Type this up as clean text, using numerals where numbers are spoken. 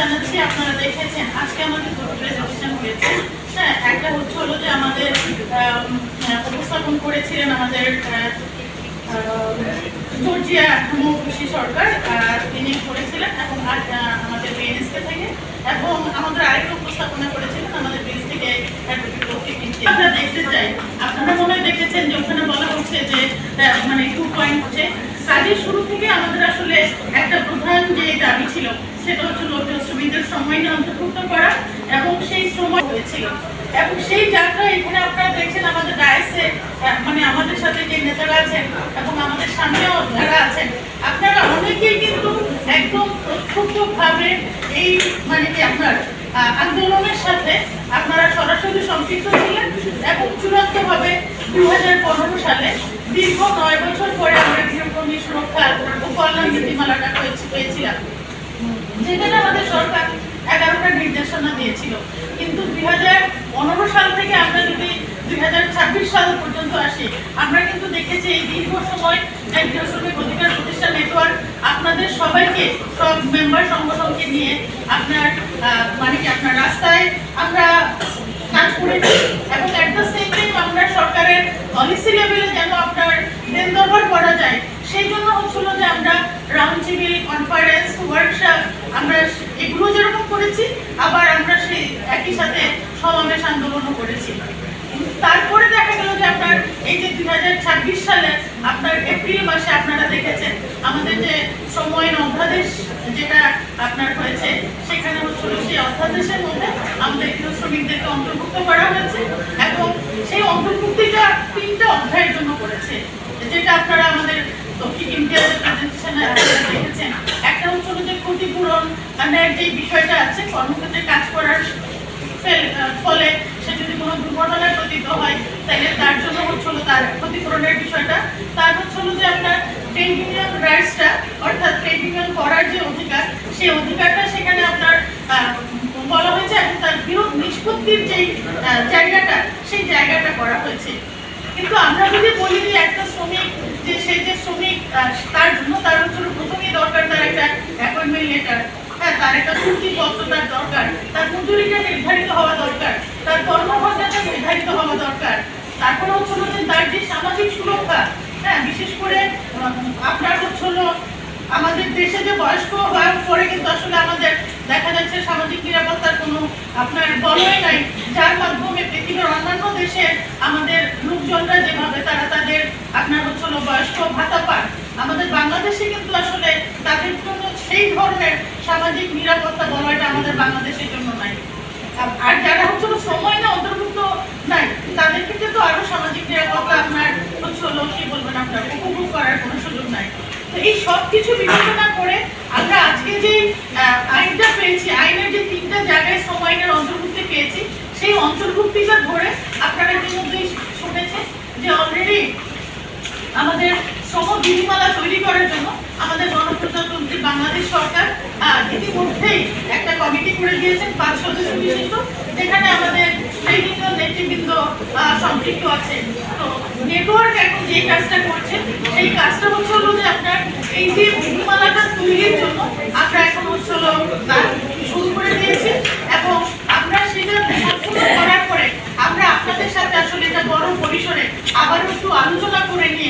জানাচ্ছি। আপনারা দেখেছেন আজকে আমাদের দুটো প্রেজেন্টেশন হয়েছে। হ্যাঁ, একটা হলো যে আমাদের উপস্থাপন করেছিলেন আমাদের জর্জিয়া মৌখুশী সরকার, তিনি করেছিলেন এবং আমাদের বিএনএসকে থেকে, এবং আমাদের আরেকটা উপস্থাপনা করেছিলেন আমাদের বিএস থেকে আমরা দেখতে চাই। আপনারা মনে হয় দেখেছেন যে ওখানে বলা হচ্ছে যে মানে 2 পয়েন্ট হচ্ছে কাজের শুরু থেকে আমাদের আসলে একটা প্রধান যে দাবি ছিল সেটা হচ্ছে লোকজ শ্রমিকদের সময় অন্তর্ভুক্ত করা, এবং সেই সময় হয়েছিল। এবং সেই যাত্রা এখানে আপনারা দেখছেন আমাদের ডায়াসে, মানে আমাদের সাথে যে নেতারা আছেন এবং আমাদের সামনেও যারা আছেন, আপনারা অনেকেই কিন্তু একদম প্রত্যক্ষভাবে এই মানে কি আপনার আন্দোলনের সাথে আপনারা সরাসরি সম্পৃক্ত ছিলেন, এবং চূড়ান্তভাবে 2015 সালে দীর্ঘ 9 বছর পরে আমরা গৃহকর্মী সুরক্ষা ও কল্যাণ নীতিমালাটা পেয়েছিলাম, যেখানে আমাদের সরকার 11টা নির্দেশনা দিয়েছিল। কিন্তু 2015 সাল থেকে আমরা যদি 2026 সাল পর্যন্ত আসি, আমরা কিন্তু দেখেছি এই দীর্ঘ সময় গৃহ শ্রমিক অধিকার প্রতিষ্ঠান নেটওয়ার্ক আপনাদের সবাইকে, সব মেম্বার সংগঠনকে নিয়ে আপনার মানে কি আপনার রাস্তায় আমরা কাজ করেছি, এবং এট দ্য সেম টাইম আমরা সরকারের পলিসি লেভেলে যেন আপনার দেন দরবার করা যায় সেই জন্য হচ্ছিল যে আমরা রাউন্ড টেবিল কনফারেন্স ওয়ার্কশপ আমরা এগুলো যেরকম করেছি, আবার আমরা সেই একই সাথে সমাবেশ আন্দোলনও করেছি। তারপরে দেখা গেল যে আপনার এই যে 2026 সালে আপনার এপ্রিল মাসে আপনারা দেখেছেন আমাদের যে সময়ের অধ্যাদেশ যেটা আপনার হয়েছে, সেখানে হচ্ছিল সেই অধ্যাদেশের মধ্যে আমাদের গৃহ শ্রমিকদেরকে অন্তর্ভুক্ত করা হয়েছে, এবং সেই অন্তর্ভুক্তিটা 3টা অধ্যায়ের জন্য করেছে, যেটা আপনারা আমাদের দক্ষিণ ইন্ডিয়ার প্রেজেন্টেশনে দেখেছেন। একটা হচ্ছিল যে ক্ষতিপূরণ যে বিষয়টা আছে, কর্মক্ষেত্রে কাজ করার ফলে সে যদি কোনো দুর্ঘটনায় পতিত হয় তাহলে তার জন্য হচ্ছিল তার ক্ষতিপূরণের বিষয়টা। তার হচ্ছিল যে আপনার ট্রেড ইউনিয়ন রাইটসটা, অর্থাৎ ট্রেড ইউনিয়ন করার যে অধিকার, সেই অধিকারটা সেখানে আপনার বলা হয়েছে, এবং তার বিরোধ নিষ্পত্তির যেই জায়গাটা সেই জায়গাটা করা হয়েছে। কিন্তু আমরা যদি বলি যে একটা শ্রমিক যে সে যে শ্রমিক তার জন্য তার হচ্ছিল প্রথমেই দরকার তার একটা অ্যাপয়েন্টমেন্ট লেটার, হ্যাঁ, তার একটা চুক্তিপত্র তার দরকার, তার মজুরিটা নির্ধারিত হওয়া দরকার, তার কর্মঘণ্টাটা নির্ধারিত হওয়া দরকার, তারপরে হচ্ছিল যে তার যে সামাজিক সুরক্ষা, হ্যাঁ, বিশেষ করে আপনার হচ্ছিল আমাদের দেশে যে বয়স্ক হওয়ার পরে কিন্তু আসলে আমাদের দেখা যাচ্ছে সামাজিক নিরাপত্তার কোনো আপনার বলয় নাই, যার মাধ্যমে পৃথিবীর অন্যান্য দেশে আমাদের লোকজনরা যেভাবে তারা তাদের আপনার হচ্ছিল বয়স্ক ভাতা পান, আমাদের বাংলাদেশে কিন্তু আসলে তাদের জন্য সেই ধরনের সামাজিক নিরাপত্তা বলয়টা আমাদের বাংলাদেশের জন্য নাই। আর যারা হচ্ছিল সময় না অন্তর্ভুক্ত নাই, তাদের ক্ষেত্রে তো আরো সামাজিক নিরাপত্তা আপনার হচ্ছিল কি বলবেন আপনার উপভোগ করার কোনো সুযোগ নাই। তো এই সব কিছু বিবেচনা করে আমরা আজকে যে আইনটা পেয়েছি, আইনের যে 3টা জায়গায় শ্রম আইনের অন্তর্ভুক্তি পেয়েছি, সেই অন্তর্ভুক্তিটা ধরে আপনারা ইতিমধ্যেই শুনেছেন যে অলরেডি আমাদের শ্রম বিধিমালা তৈরি করার জন্য আমাদের গণপ্রজাতন্ত্রী বাংলাদেশ সরকার ইতিমধ্যেই একটা কমিটি করে দিয়েছেন 5 সদস্য বিশিষ্ট, যেখানে আমাদের ট্রেড ইউনিয়ন নেতৃবৃন্দ সম্পৃক্ত আছে। তো নেটওয়ার্ক এখন যে কাজটা করছে সেই কাজটা হচ্ছে হলো যে আপনার এই যে বিধিমালাটা তৈরির জন্য আমরা এখন হচ্ছে হলো কাজ শুরু করে দিয়েছি, এবং আমরা সেটা সম্পূর্ণ করার পরে আমরা আপনাদের সাথে আসলে এটা বড় পরিসরে আবার একটু আলোচনা করে নিয়ে